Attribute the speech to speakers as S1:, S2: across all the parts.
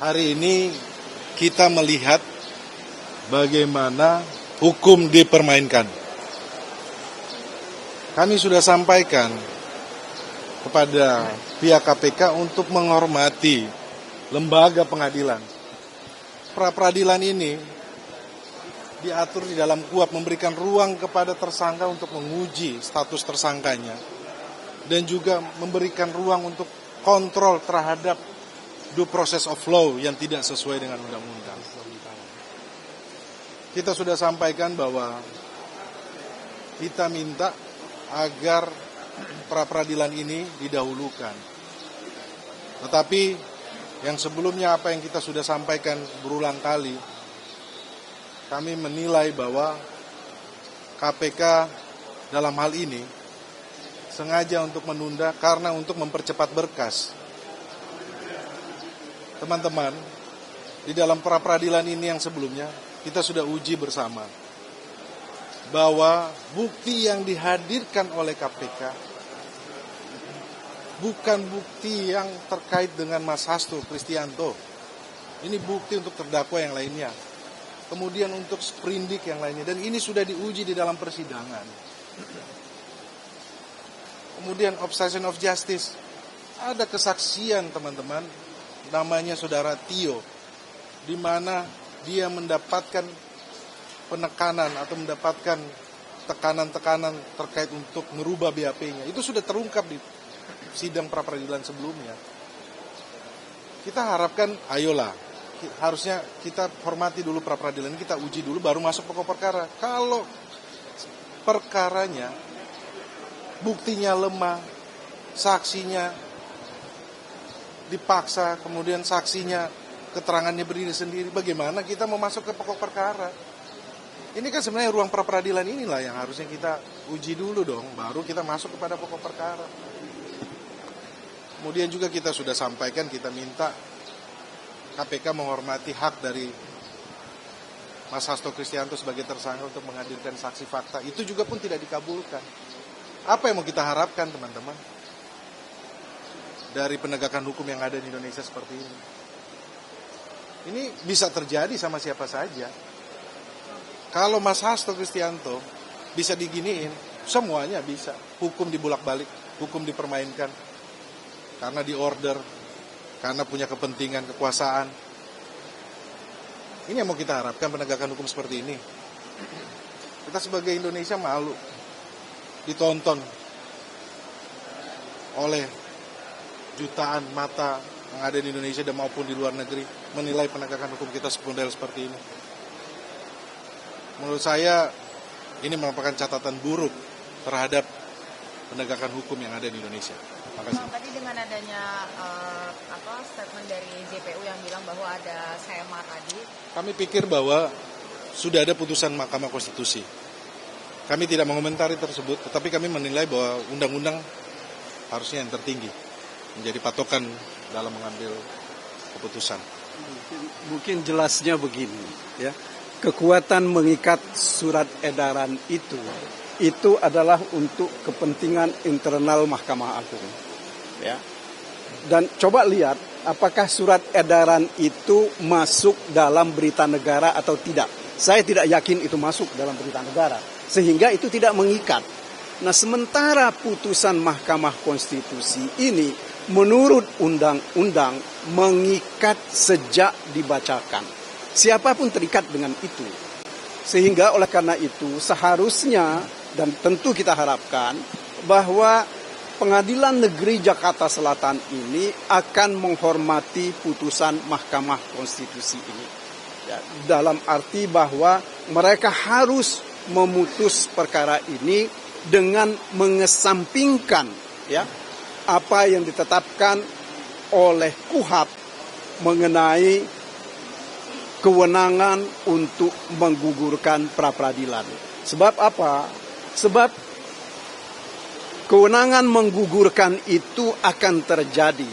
S1: Hari ini kita melihat bagaimana hukum dipermainkan. Kami sudah sampaikan kepada pihak KPK untuk menghormati lembaga pengadilan. Pra-peradilan ini diatur di dalam KUHP, memberikan ruang kepada tersangka untuk menguji status tersangkanya dan juga memberikan ruang untuk kontrol terhadap due process of law yang tidak sesuai dengan undang-undang. Kita sudah sampaikan bahwa kita minta agar pra-peradilan ini didahulukan. Tetapi yang sebelumnya apa yang kita sudah sampaikan berulang kali, kami menilai bahwa KPK dalam hal ini sengaja untuk menunda karena untuk mempercepat berkas. Teman-teman, di dalam pra-peradilan ini yang sebelumnya, kita sudah uji bersama bahwa bukti yang dihadirkan oleh KPK bukan bukti yang terkait dengan Mas Hasto Kristianto. Ini bukti untuk terdakwa yang lainnya. Kemudian untuk sprindik yang lainnya. Dan ini sudah diuji di dalam persidangan. Kemudian obstruction of justice. Ada kesaksian teman-teman, namanya saudara Tio, di mana dia mendapatkan penekanan atau mendapatkan tekanan-tekanan terkait untuk merubah BAP-nya. Itu sudah terungkap di sidang pra-peradilan sebelumnya. Kita harapkan, ayolah, harusnya kita hormati dulu pra-peradilan, kita uji dulu, baru masuk pokok perkara. Kalau perkaranya, buktinya lemah, saksinya dipaksa, kemudian saksinya keterangannya berdiri sendiri, bagaimana kita mau masuk ke pokok perkara? Ini kan sebenarnya ruang pra-peradilan inilah yang harusnya kita uji dulu dong, baru kita masuk kepada pokok perkara. Kemudian juga kita sudah sampaikan, kita minta KPK menghormati hak dari Mas Hasto Kristianto sebagai tersangka untuk menghadirkan saksi fakta. Itu juga pun tidak dikabulkan. Apa yang mau kita harapkan teman-teman dari penegakan hukum yang ada di Indonesia seperti ini? Ini bisa terjadi sama siapa saja. Kalau Mas Hasto Kristianto bisa diginiin, semuanya bisa. Hukum dibulak-balik, hukum dipermainkan. Karena diorder, karena punya kepentingan, kekuasaan. Ini yang mau kita harapkan penegakan hukum seperti ini. Kita sebagai Indonesia malu ditonton oleh jutaan mata yang ada di Indonesia dan maupun di luar negeri menilai penegakan hukum kita model seperti ini. Menurut saya ini merupakan catatan buruk terhadap penegakan hukum yang ada di Indonesia. Makasih.
S2: Tadi dengan adanya statement dari JPU yang bilang bahwa ada sema tadi,
S1: kami pikir bahwa sudah ada putusan Mahkamah Konstitusi. Kami tidak mengomentari tersebut, tetapi kami menilai bahwa undang-undang harusnya yang tertinggi menjadi patokan dalam mengambil keputusan.
S3: Mungkin jelasnya begini, ya. Kekuatan mengikat surat edaran itu adalah untuk kepentingan internal Mahkamah Agung, ya. Dan coba lihat apakah surat edaran itu masuk dalam berita negara atau tidak. Saya tidak yakin itu masuk dalam berita negara, sehingga itu tidak mengikat. Nah, sementara putusan Mahkamah Konstitusi ini menurut undang-undang mengikat sejak dibacakan. Siapapun terikat dengan itu. Sehingga oleh karena itu seharusnya dan tentu kita harapkan bahwa Pengadilan Negeri Jakarta Selatan ini akan menghormati putusan Mahkamah Konstitusi ini. Ya, dalam arti bahwa mereka harus memutus perkara ini dengan mengesampingkan ya apa yang ditetapkan oleh KUHP mengenai kewenangan untuk menggugurkan pra-peradilan. Sebab apa? Sebab kewenangan menggugurkan itu akan terjadi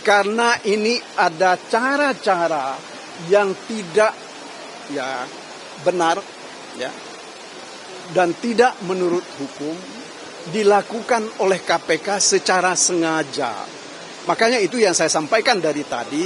S3: karena ini ada cara-cara yang tidak ya benar ya dan tidak menurut hukum dilakukan oleh KPK secara sengaja. Makanya itu yang saya sampaikan dari tadi,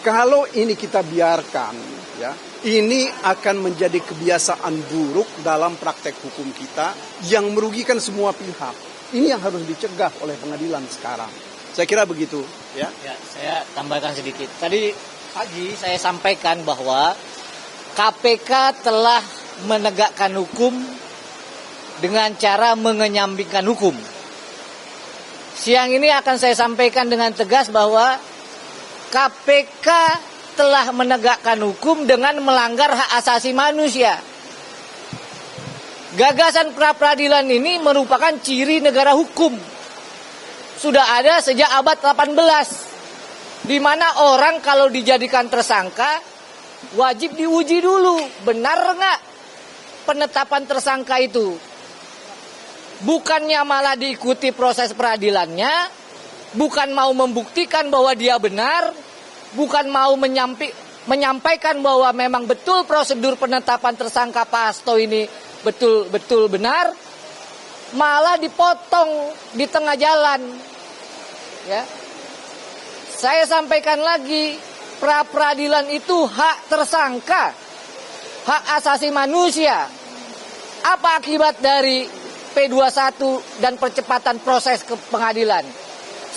S3: Kalau ini kita biarkan, ya, ini akan menjadi kebiasaan buruk dalam praktek hukum kita yang merugikan semua pihak. Ini yang harus dicegah oleh pengadilan sekarang. Saya kira begitu, ya.
S4: Ya, saya tambahkan sedikit. Tadi pagi saya sampaikan bahwa KPK telah menegakkan hukum dengan cara mengenyambingkan hukum. Siang ini akan saya sampaikan dengan tegas bahwa KPK telah menegakkan hukum dengan melanggar hak asasi manusia. Gagasan pra-peradilan ini merupakan ciri negara hukum. Sudah ada sejak abad 18. Di mana orang kalau dijadikan tersangka wajib diuji dulu, benar nggak penetapan tersangka itu. Bukannya malah diikuti proses peradilannya, bukan mau membuktikan bahwa dia benar, bukan mau menyampaikan bahwa memang betul prosedur penetapan tersangka Pak Hasto ini betul-betul benar, malah dipotong di tengah jalan. Ya. Saya sampaikan lagi, pra-peradilan itu hak tersangka, hak asasi manusia. Apa akibat dari P21 dan percepatan proses ke pengadilan?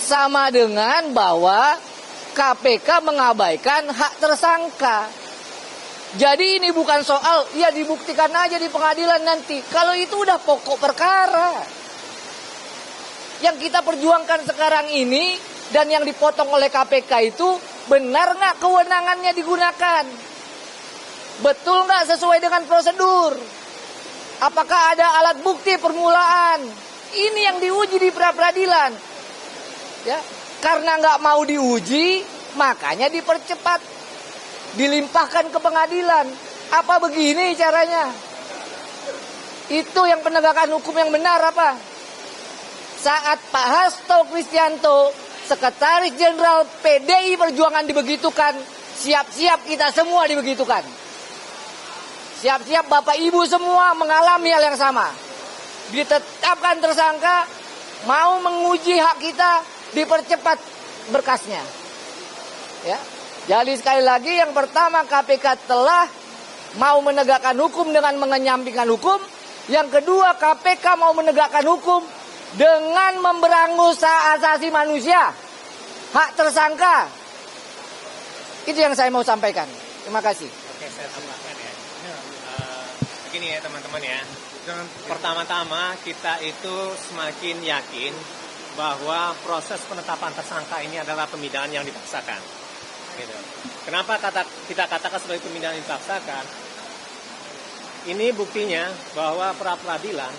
S4: Sama dengan bahwa KPK mengabaikan hak tersangka. Jadi ini bukan soal, ya dibuktikan aja di pengadilan nanti. Kalau itu udah pokok perkara. Yang kita perjuangkan sekarang ini dan yang dipotong oleh KPK itu, benar nggak kewenangannya digunakan? Betul nggak sesuai dengan prosedur? Apakah ada alat bukti permulaan? Ini yang diuji di pra-peradilan. Ya, karena nggak mau diuji, makanya dipercepat, dilimpahkan ke pengadilan. Apa begini caranya? Itu yang penegakan hukum yang benar apa? Saat Pak Hasto Kristianto, Sekretaris Jenderal PDI Perjuangan dibegitukan, siap-siap kita semua dibegitukan. Siap-siap Bapak Ibu semua mengalami hal yang sama. Ditetapkan tersangka, mau menguji hak kita, dipercepat berkasnya. Ya. Jadi sekali lagi, yang pertama KPK telah mau menegakkan hukum dengan mengenyampingkan hukum. Yang kedua, KPK mau menegakkan hukum dengan memberangus hak asasi manusia, hak tersangka. Itu yang saya mau sampaikan. Terima kasih.
S5: Oke, saya tambahkan ya. Begini ya teman-teman ya. Pertama-tama kita itu semakin yakin bahwa proses penetapan tersangka ini adalah pemindahan yang dipaksakan. Gitu. Kenapa kita katakan sebagai pemindahan yang dipaksakan? Ini buktinya bahwa pra-peradilan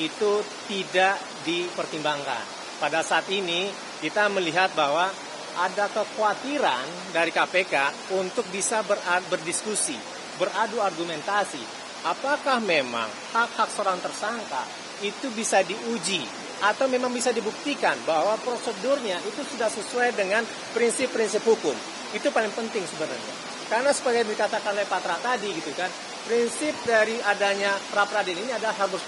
S5: itu tidak dipertimbangkan. Pada saat ini kita melihat bahwa ada kekhawatiran dari KPK untuk bisa berdiskusi, beradu argumentasi. Apakah memang hak-hak seorang tersangka itu bisa diuji atau memang bisa dibuktikan bahwa prosedurnya itu sudah sesuai dengan prinsip-prinsip hukum. Itu paling penting sebenarnya. Karena sebagai dikatakan oleh Patra tadi gitu kan, prinsip dari adanya pra-peradilan ini adalah habeas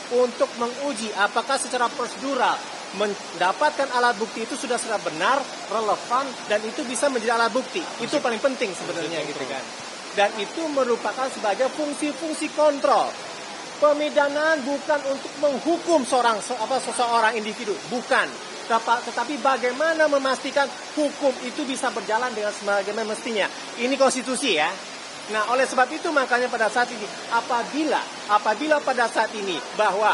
S5: untuk menguji apakah secara prosedural mendapatkan alat bukti itu sudah benar, relevan, dan itu bisa menjadi alat bukti. Itu paling penting sebenarnya gitu kan. Dan itu merupakan sebagai fungsi-fungsi kontrol. Pemidanaan bukan untuk menghukum seseorang individu, bukan. Tetapi bagaimana memastikan hukum itu bisa berjalan dengan sebagaimana mestinya. Ini konstitusi ya. Nah, oleh sebab itu makanya pada saat ini, apabila pada saat ini bahwa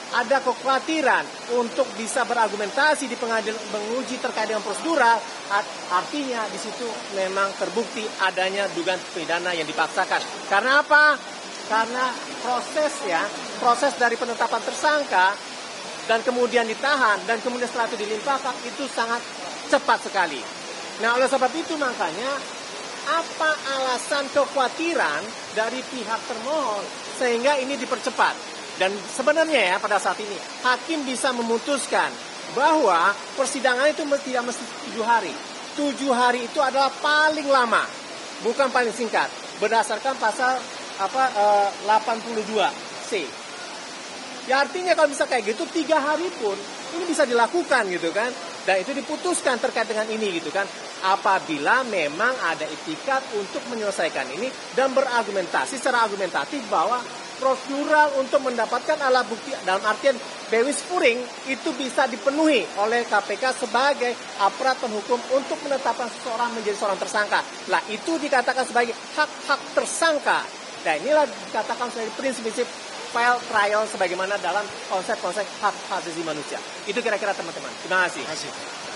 S5: ada kekhawatiran untuk bisa berargumentasi di pengadilan menguji terkait dengan prosedural, artinya di situ memang terbukti adanya dugaan pidana yang dipaksakan. Karena apa? Karena proses dari penetapan tersangka dan kemudian ditahan dan kemudian setelah itu dilimpahkan itu sangat cepat sekali. Nah, oleh sebab itu makanya apa alasan kekhawatiran dari pihak termohon sehingga ini dipercepat? Dan sebenarnya ya pada saat ini hakim bisa memutuskan bahwa persidangan itu tidak mesti 7 hari. 7 hari itu adalah paling lama, bukan paling singkat. Berdasarkan pasal 82C. Ya artinya kalau bisa kayak gitu 3 hari pun ini bisa dilakukan gitu kan. Dan itu diputuskan terkait dengan ini gitu kan. Apabila memang ada itikat untuk menyelesaikan ini dan berargumentasi secara argumentatif bahwa prosedural untuk mendapatkan alat bukti dalam artian bewis puring itu bisa dipenuhi oleh KPK sebagai aparat penhukum untuk menetapkan seseorang menjadi seorang tersangka. Lah itu dikatakan sebagai hak-hak tersangka. Dan inilah dikatakan sebagai prinsip-prinsip fair trial sebagaimana dalam konsep-konsep hak asasi manusia. Itu kira-kira teman-teman. Terima kasih.